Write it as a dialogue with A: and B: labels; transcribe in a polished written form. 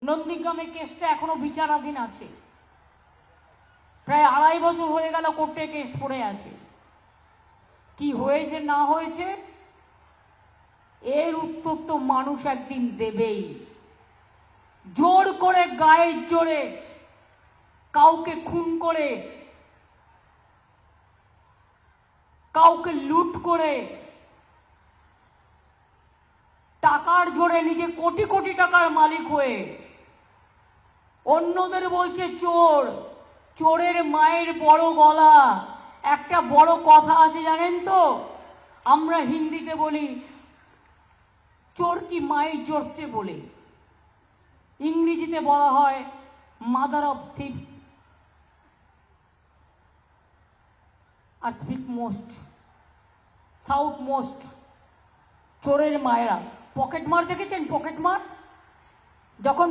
A: নন্দীগ্রামে কেসটা এখনো বিচারাধীন আছে, প্রায় 2.5 বছর হয়ে গেল কোর্টে কেস পড়ে আছে। কি হয়েছে না হয়েছে এর উত্তর তো মানুষ একদিন দেবেই। জোর করে, গায়ের জোরে কাউকে খুন করে, কাউকে লুট করে, টাকার জোরে নিজে কোটি কোটি টাকার মালিক হয়ে অন্যদের বলছে চোর। চোরের মায়ের বড় গলা। একটা বড় কথা আছে জানেন তো, আমরা হিন্দিতে বলি চোর কি মায়ের জোরসে বলে, ইংরেজিতে বলা হয় মাদার অফ থিপস আর স্পিক মোস্ট, সাউথ মোস্ট। চোরের মায়েরা পকেট মার দেখেছেন? পকেট মার যখন